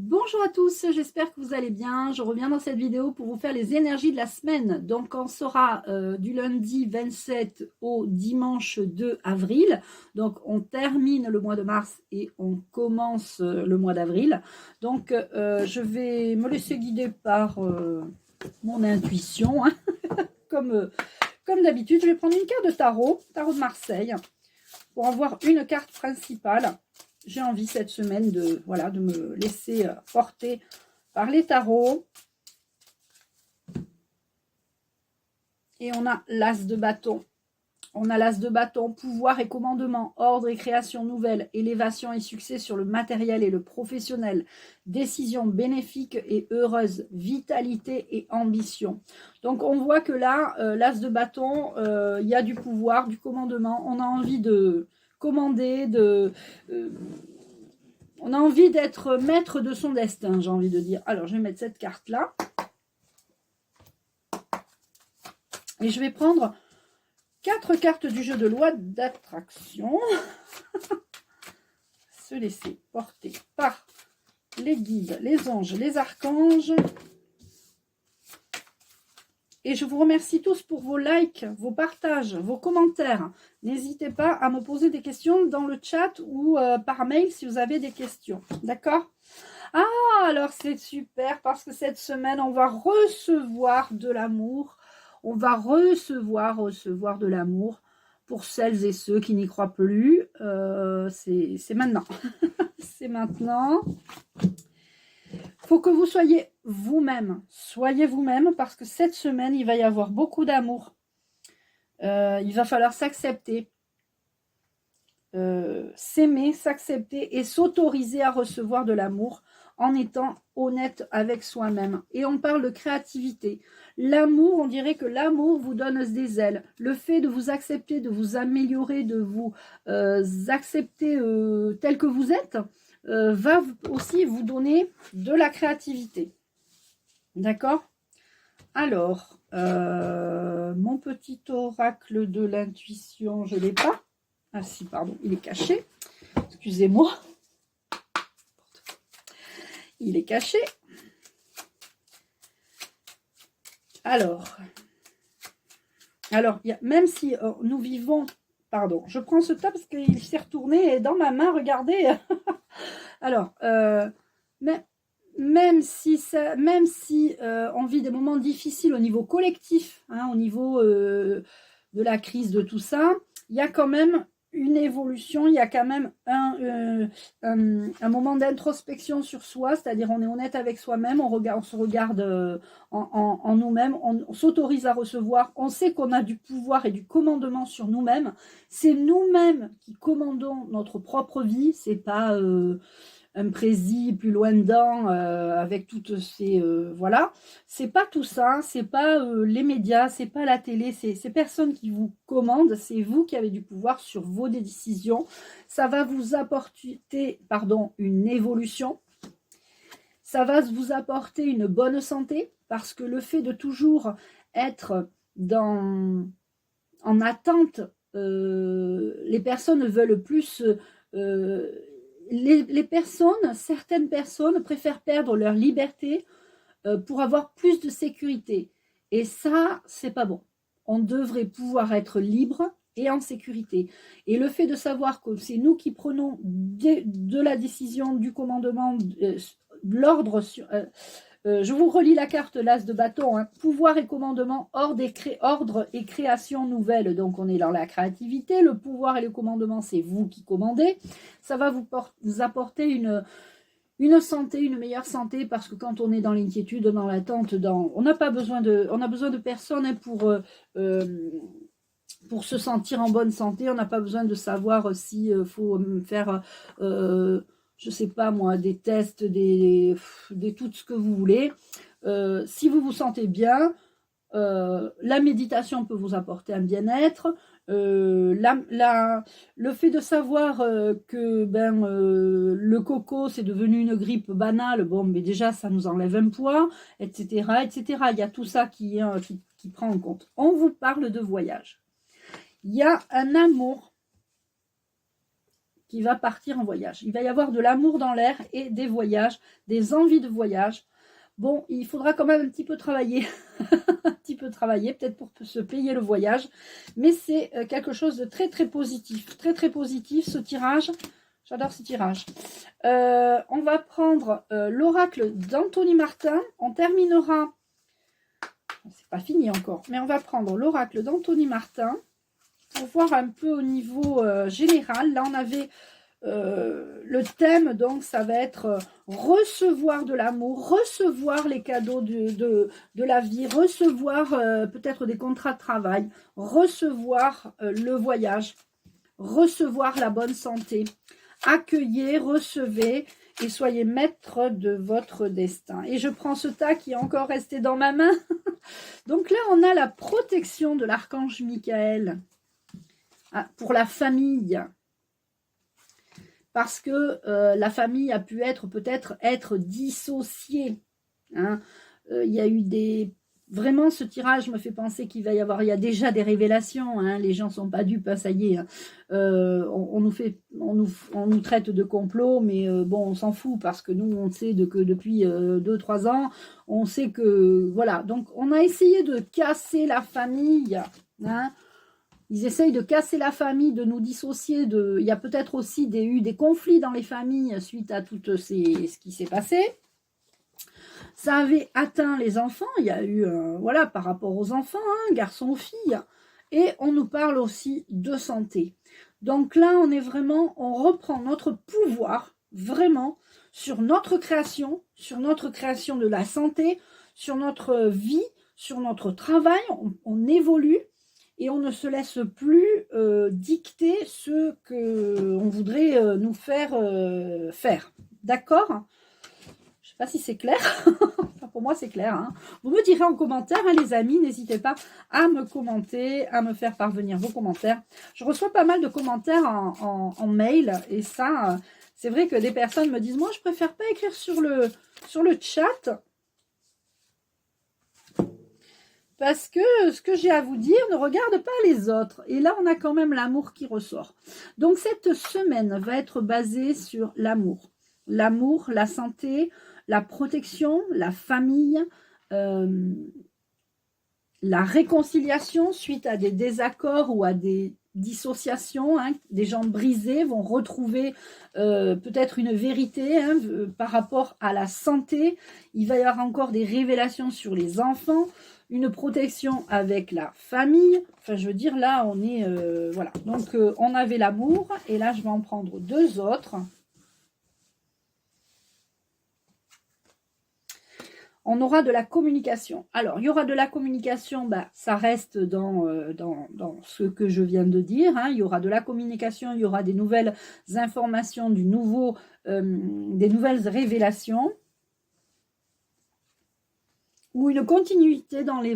Bonjour à tous, j'espère que vous allez bien. Je reviens dans cette vidéo pour vous faire les énergies de la semaine. Donc on sera du lundi 27 au dimanche 2 avril. Donc on termine le mois de mars et on commence le mois d'avril. Donc je vais me laisser guider par mon intuition. Hein. Comme d'habitude, je vais prendre une carte de tarot de Marseille, pour avoir une carte principale. J'ai envie cette semaine de me laisser porter par les tarots. Et on a l'as de bâton. On a l'as de bâton, pouvoir et commandement, ordre et création nouvelle, élévation et succès sur le matériel et le professionnel, décision bénéfique et heureuse, vitalité et ambition. Donc on voit que là, l'as de bâton, il y a du pouvoir, du commandement. On a envie de commander, on a envie d'être maître de son destin, j'ai envie de dire. Alors, je vais mettre cette carte-là. Et je vais prendre 4 cartes du jeu de loi d'attraction. Se laisser porter par les guides, les anges, les archanges. Et je vous remercie tous pour vos likes, vos partages, vos commentaires. N'hésitez pas à me poser des questions dans le chat ou par mail si vous avez des questions. D'accord? Ah, alors c'est super parce que cette semaine, on va recevoir de l'amour. On va recevoir de l'amour pour celles et ceux qui n'y croient plus. C'est maintenant. C'est maintenant. Faut que vous soyez vous-même. Soyez vous-même parce que cette semaine, il va y avoir beaucoup d'amour. Il va falloir s'accepter. S'aimer, s'accepter et s'autoriser à recevoir de l'amour en étant honnête avec soi-même. Et on parle de créativité. L'amour, on dirait que l'amour vous donne des ailes. Le fait de vous accepter, de vous améliorer, de vous accepter tel que vous êtes, va aussi vous donner de la créativité. D'accord? Alors, mon petit oracle de l'intuition, je ne l'ai pas. Ah si, pardon, il est caché. Excusez-moi. Il est caché. Alors, même si nous vivons... Pardon, je prends ce tas parce qu'il s'est retourné dans ma main, regardez. Alors, même si on vit des moments difficiles au niveau collectif, hein, au niveau de la crise, de tout ça, il y a quand même une évolution, il y a quand même un moment d'introspection sur soi, c'est-à-dire on est honnête avec soi-même, on se regarde en nous-mêmes, on s'autorise à recevoir, on sait qu'on a du pouvoir et du commandement sur nous-mêmes, c'est nous-mêmes qui commandons notre propre vie, c'est pas un prési plus loin dedans avec toutes ces voilà, c'est pas tout ça, c'est pas les médias, c'est pas la télé, c'est personne qui vous commande, c'est vous qui avez du pouvoir sur vos décisions. Ça va vous apporter une évolution, ça va vous apporter une bonne santé parce que le fait de toujours être en attente, les personnes veulent plus les personnes, certaines personnes préfèrent perdre leur liberté pour avoir plus de sécurité. Et ça, c'est pas bon. On devrait pouvoir être libre et en sécurité. Et le fait de savoir que c'est nous qui prenons de la décision, du commandement, de l'ordre sur... je vous relis la carte, l'as de bâton, hein. Pouvoir et commandement, ordre et création nouvelle. Donc on est dans la créativité, le pouvoir et le commandement, c'est vous qui commandez. Ça va vous apporter une santé, une meilleure santé, parce que quand on est dans l'inquiétude, dans l'attente, on a besoin de personne, hein, pour se sentir en bonne santé. On n'a pas besoin de savoir si faut faire je sais pas moi, des tests, des tout ce que vous voulez. Si vous vous sentez bien, la méditation peut vous apporter un bien-être. Le fait de savoir que le coco c'est devenu une grippe banale, bon, mais déjà ça nous enlève un poids, etc., etc. Il y a tout ça qui prend en compte. On vous parle de voyage. Il y a un amour qui va partir en voyage. Il va y avoir de l'amour dans l'air et des voyages, des envies de voyage. Bon, il faudra quand même un petit peu travailler, un petit peu travailler, peut-être pour se payer le voyage, mais c'est quelque chose de très très positif, ce tirage. J'adore ce tirage. On va prendre l'oracle d'Anthony Martin. On terminera, c'est pas fini encore, mais on va prendre l'oracle d'Anthony Martin pour voir un peu au niveau général. Là, on avait le thème, donc ça va être recevoir de l'amour, recevoir les cadeaux de la vie, recevoir peut-être des contrats de travail, recevoir le voyage, recevoir la bonne santé. Accueillez, recevez et soyez maître de votre destin. Et je prends ce tas qui est encore resté dans ma main. Donc là, on a la protection de l'archange Michael pour la famille. Parce que la famille a pu peut-être être dissociée. Hein. Il y a eu des... Vraiment, ce tirage me fait penser qu'il va y avoir... Il y a déjà des révélations. Hein. Les gens ne sont pas dupes, hein, ça y est. Hein. On nous traite de complot, mais bon, on s'en fout parce que nous, on sait que depuis 2-3 ans, on sait que... Voilà, donc on a essayé de casser la famille. Hein. Ils essayent de casser la famille, de nous dissocier. Il y a peut-être aussi eu des conflits dans les familles suite à tout ce qui s'est passé. Ça avait atteint les enfants. Il y a eu, voilà, par rapport aux enfants, hein, garçons ou filles. Et on nous parle aussi de santé. Donc là, on reprend notre pouvoir, vraiment, sur notre création de la santé, sur notre vie, sur notre travail. On évolue. Et on ne se laisse plus dicter ce qu'on voudrait nous faire faire. D'accord? Je ne sais pas si c'est clair. Enfin, pour moi, c'est clair. Hein. Vous me direz en commentaire, hein, les amis. N'hésitez pas à me commenter, à me faire parvenir vos commentaires. Je reçois pas mal de commentaires en mail. Et ça, c'est vrai que des personnes me disent, moi, je préfère pas écrire sur le chat. Parce que ce que j'ai à vous dire ne regarde pas les autres. Et là, on a quand même l'amour qui ressort. Donc, cette semaine va être basée sur l'amour. L'amour, la santé, la protection, la famille, la réconciliation suite à des désaccords ou à des dissociations. Hein. Des gens brisés vont retrouver peut-être une vérité hein, par rapport à la santé. Il va y avoir encore des révélations sur les enfants. Une protection avec la famille. Enfin, je veux dire, là, on est... voilà. Donc, on avait l'amour. Et là, je vais en prendre 2 autres. On aura de la communication. Alors, il y aura de la communication. Ça reste dans ce que je viens de dire. Hein. Il y aura de la communication. Il y aura des nouvelles informations, des nouvelles révélations. Ou une continuité dans les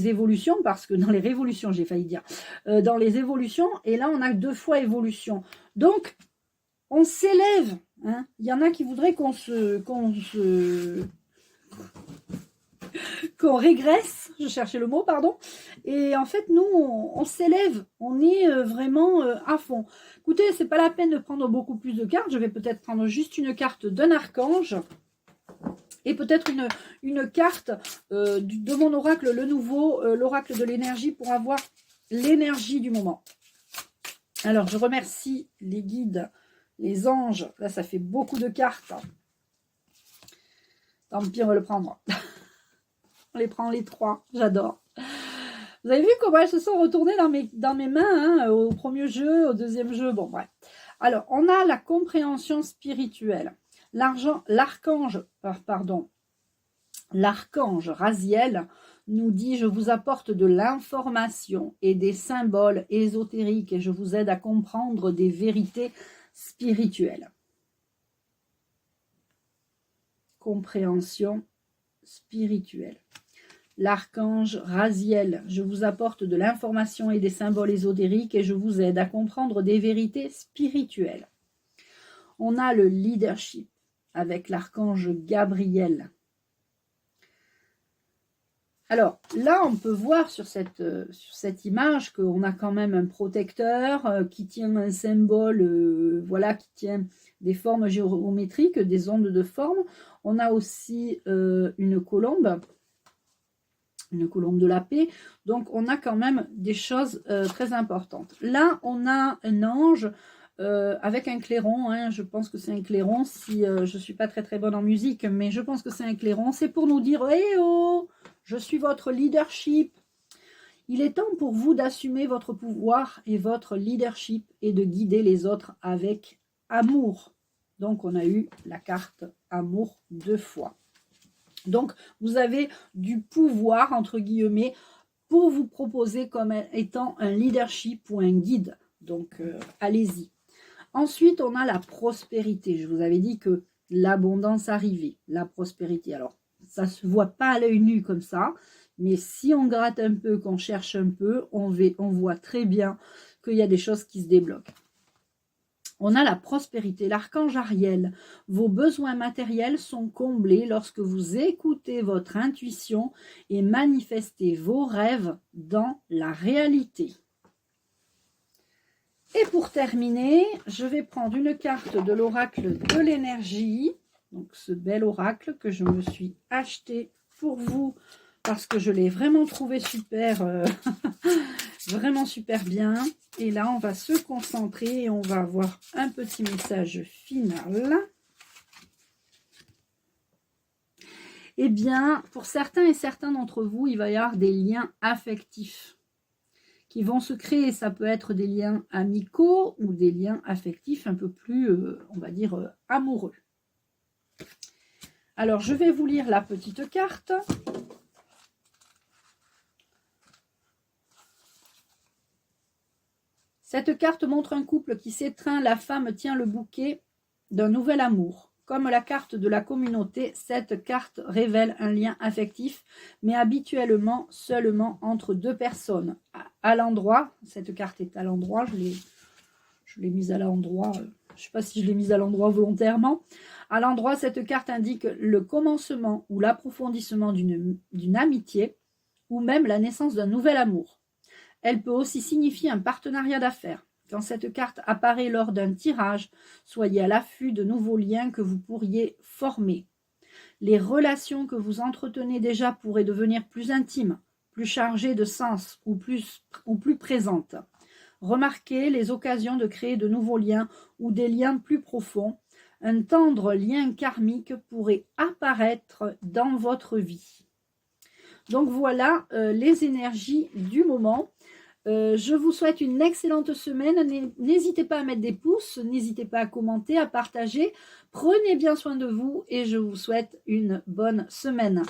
évolutions, parce que dans les révolutions, j'ai failli dire, dans les évolutions, et là on a 2 fois évolution. Donc, on s'élève. Hein. Il y en a qui voudraient qu'on régresse, je cherchais le mot, pardon. Et en fait, nous, on s'élève, on est vraiment à fond. Écoutez, c'est pas la peine de prendre beaucoup plus de cartes, je vais peut-être prendre juste une carte d'un archange. Et peut-être une carte de mon oracle, le nouveau, l'oracle de l'énergie, pour avoir l'énergie du moment. Alors, je remercie les guides, les anges. Là, ça fait beaucoup de cartes. Tant pis, on va le prendre. On les prend les 3, j'adore. Vous avez vu comment elles se sont retournées dans mes mains, hein, au premier jeu, au deuxième jeu. Bon, bref. Alors, on a la compréhension spirituelle. L'archange Raziel nous dit « Je vous apporte de l'information et des symboles ésotériques et je vous aide à comprendre des vérités spirituelles. » Compréhension spirituelle. L'archange Raziel, je vous apporte de l'information et des symboles ésotériques et je vous aide à comprendre des vérités spirituelles. On a le leadership avec l'archange Gabriel. Alors là, on peut voir sur cette image qu'on a quand même un protecteur qui tient un symbole, voilà, qui tient des formes géométriques, des ondes de forme. On a aussi une colombe de la paix. Donc, on a quand même des choses très importantes. Là, on a un ange avec un clairon. Hein, je pense que c'est un clairon. Si je ne suis pas très bonne en musique, mais je pense que c'est un clairon. C'est pour nous dire, eh oh, je suis votre leadership. Il est temps pour vous d'assumer votre pouvoir et votre leadership et de guider les autres avec amour. Donc, on a eu la carte amour 2 fois. Donc, vous avez du pouvoir, entre guillemets, pour vous proposer comme étant un leadership ou un guide. Donc, allez-y. Ensuite, on a la prospérité. Je vous avais dit que l'abondance arrivait, la prospérité. Alors, ça ne se voit pas à l'œil nu comme ça, mais si on gratte un peu, qu'on cherche un peu, on voit très bien qu'il y a des choses qui se débloquent. On a la prospérité, l'archange Ariel. Vos besoins matériels sont comblés lorsque vous écoutez votre intuition et manifestez vos rêves dans la réalité. Et pour terminer, je vais prendre une carte de l'oracle de l'énergie. Donc ce bel oracle que je me suis acheté pour vous parce que je l'ai vraiment trouvé super, vraiment super bien. Et là, on va se concentrer et on va avoir un petit message final. Eh bien, pour certains et certains d'entre vous, il va y avoir des liens affectifs qui vont se créer. Ça peut être des liens amicaux ou des liens affectifs un peu plus, on va dire, amoureux. Alors, je vais vous lire la petite carte. Cette carte montre un couple qui s'étreint, la femme tient le bouquet d'un nouvel amour. Comme la carte de la communauté, cette carte révèle un lien affectif, mais habituellement seulement entre deux personnes. À l'endroit, cette carte est à l'endroit, je l'ai mise à l'endroit, je ne sais pas si je l'ai mise à l'endroit volontairement. À l'endroit, cette carte indique le commencement ou l'approfondissement d'une amitié, ou même la naissance d'un nouvel amour. Elle peut aussi signifier un partenariat d'affaires. Quand cette carte apparaît lors d'un tirage, soyez à l'affût de nouveaux liens que vous pourriez former. Les relations que vous entretenez déjà pourraient devenir plus intimes, plus chargées de sens ou plus présentes. Remarquez les occasions de créer de nouveaux liens ou des liens plus profonds. Un tendre lien karmique pourrait apparaître dans votre vie. Donc voilà les énergies du moment. Je vous souhaite une excellente semaine. N'hésitez pas à mettre des pouces, n'hésitez pas à commenter, à partager. Prenez bien soin de vous et je vous souhaite une bonne semaine.